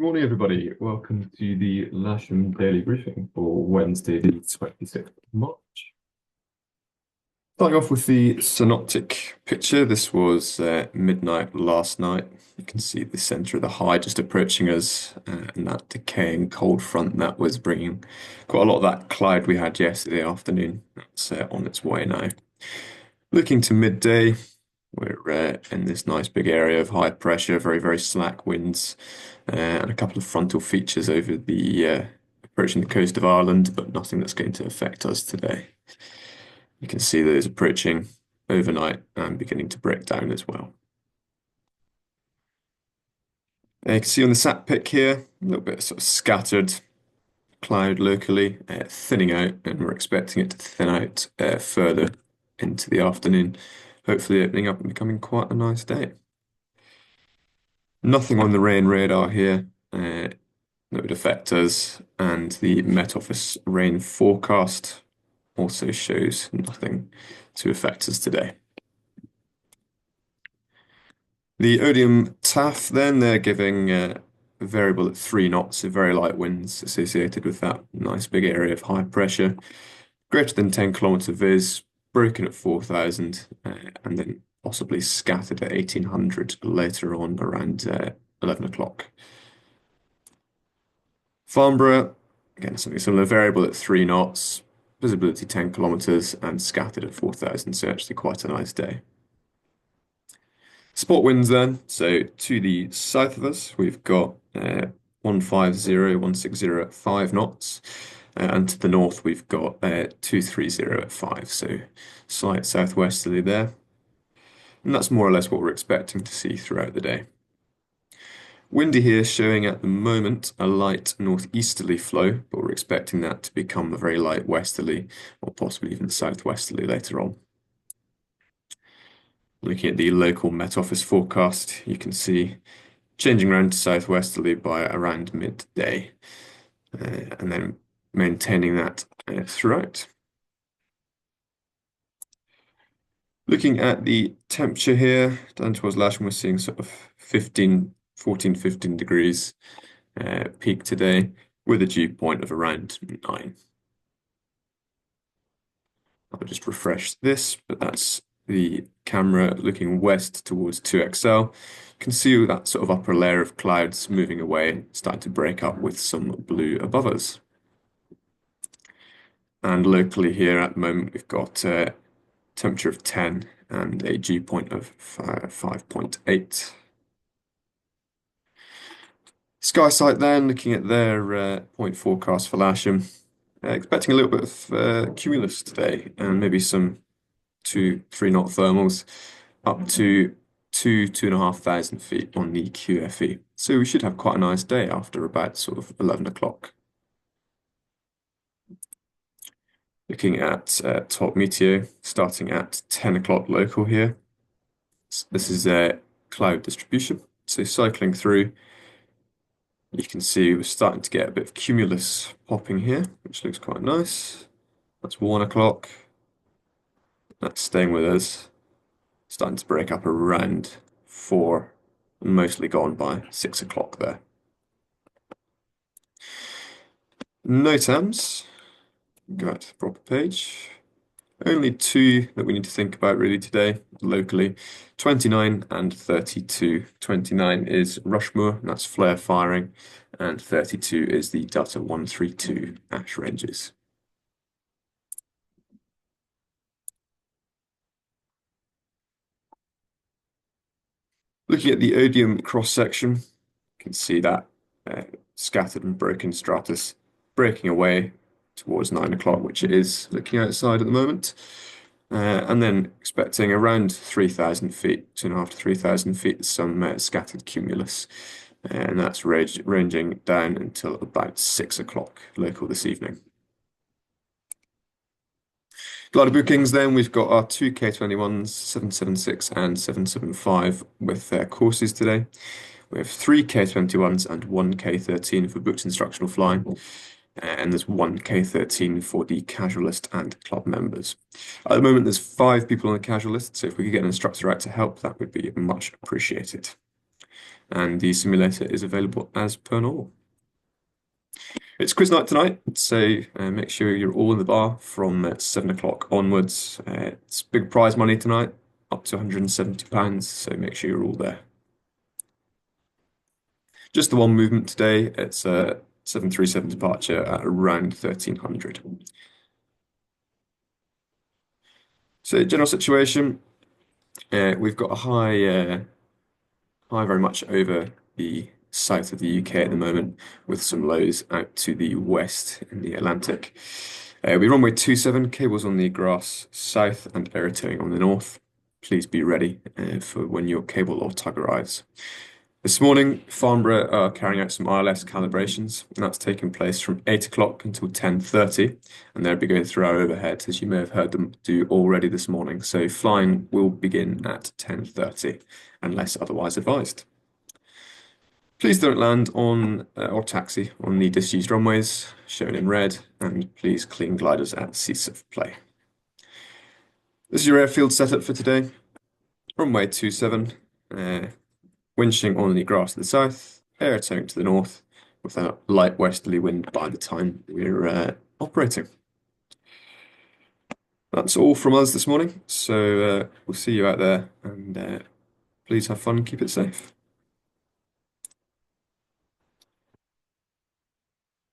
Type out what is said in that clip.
Morning, everybody. Welcome to the Lasham Daily Briefing for Wednesday, the 26th of March. Starting off with the synoptic picture, this was midnight last night. You can see the center of the high just approaching us, and that decaying cold front that was bringing quite a lot of that cloud we had yesterday afternoon. That's on its way now. Looking to midday, we're in this nice big area of high pressure, very, very slack winds, and a couple of frontal features over the approaching the coast of Ireland, but nothing that's going to affect us today. You can see those approaching overnight and beginning to break down as well. You can see on the sat pic here, a little bit of sort of scattered cloud locally, thinning out, and we're expecting it to thin out further into the afternoon, hopefully opening up and becoming quite a nice day. Nothing on the rain radar here that would affect us, and the Met Office rain forecast also shows nothing to affect us today. The Odium TAF then, they're giving a variable at 3 knots, so very light winds associated with that nice big area of high pressure. Greater than 10 kilometer viz, broken at 4,000, and then possibly scattered at 1,800 later on around 11 o'clock. Farnborough, again, something similar, variable at 3 knots, visibility 10 kilometers, and scattered at 4,000, so actually quite a nice day. Spot winds then, so to the south of us, we've got 150, 160 at 5 knots, and to the north, we've got 230 at 5, so slight southwesterly there. And that's more or less what we're expecting to see throughout the day. Windy here showing at the moment a light northeasterly flow, but we're expecting that to become a very light westerly or possibly even southwesterly later on. Looking at the local Met Office forecast, you can see changing around to southwesterly by around midday, and then maintaining that throughout. Looking at the temperature here, down towards Lasham, we're seeing sort of 14, 15 degrees peak today with a dew point of around 9. I'll just refresh this, but that's the camera looking west towards 2XL. You can see that sort of upper layer of clouds moving away, starting to break up with some blue above us. And locally here at the moment, we've got a temperature of 10 and a dew point of 5.8. SkySight then, looking at their point forecast for Lasham, expecting a little bit of cumulus today and maybe some 2-3 knot thermals up to 2,500 feet on the QFE. So we should have quite a nice day after about sort of 11 o'clock. Looking at top meteo, starting at 10 o'clock local here. This is a cloud distribution. So cycling through, you can see we're starting to get a bit of cumulus popping here, which looks quite nice. That's 1 o'clock. That's staying with us. Starting to break up around 4, and mostly gone by 6 o'clock there. NOTAMs, go back to the proper page. Only 2 that we need to think about really today, locally, 29 and 32. 29 is Rushmore, that's flare firing, and 32 is the Delta 132 ash ranges. Looking at the Odium cross-section, you can see that scattered and broken stratus breaking away towards 9 o'clock, which it is looking outside at the moment. And then expecting around 3,000 feet, 2,500 to 3,000 feet, some scattered cumulus. And that's ranging down until about 6 o'clock local this evening. Glider bookings then, we've got our 2 K21s, 776 and 775 with their courses today. We have 3 K21s and 1 K13 for booked instructional flying. And there's 1 K13 for the casualist and club members. At the moment, there's 5 people on the casual list, so if we could get an instructor out to help, that would be much appreciated. and the simulator is available as per normal. It's quiz night tonight, so make sure you're all in the bar from 7 o'clock onwards. It's big prize money tonight, up to £170, so make sure you're all there. Just the one movement today, it's a 737 departure at around 1300. So general situation, we've got a high very much over the south of the UK at the moment, with some lows out to the west in the Atlantic. We runway 27, cables on the grass south and air towing on the north. Please be ready for when your cable or tug arrives. This morning, Farnborough are carrying out some ILS calibrations, and that's taking place from 8 o'clock until 10:30, and they'll be going through our overheads, as you may have heard them do already this morning. So flying will begin at 10:30, unless otherwise advised. Please don't land on or taxi on the disused runways, shown in red, and please clean gliders at cease of play. This is your airfield setup for today. Runway 27, winching on the grass to the south, air towing to the north, with a light westerly wind by the time we're operating. That's all from us this morning, so we'll see you out there, and please have fun, keep it safe.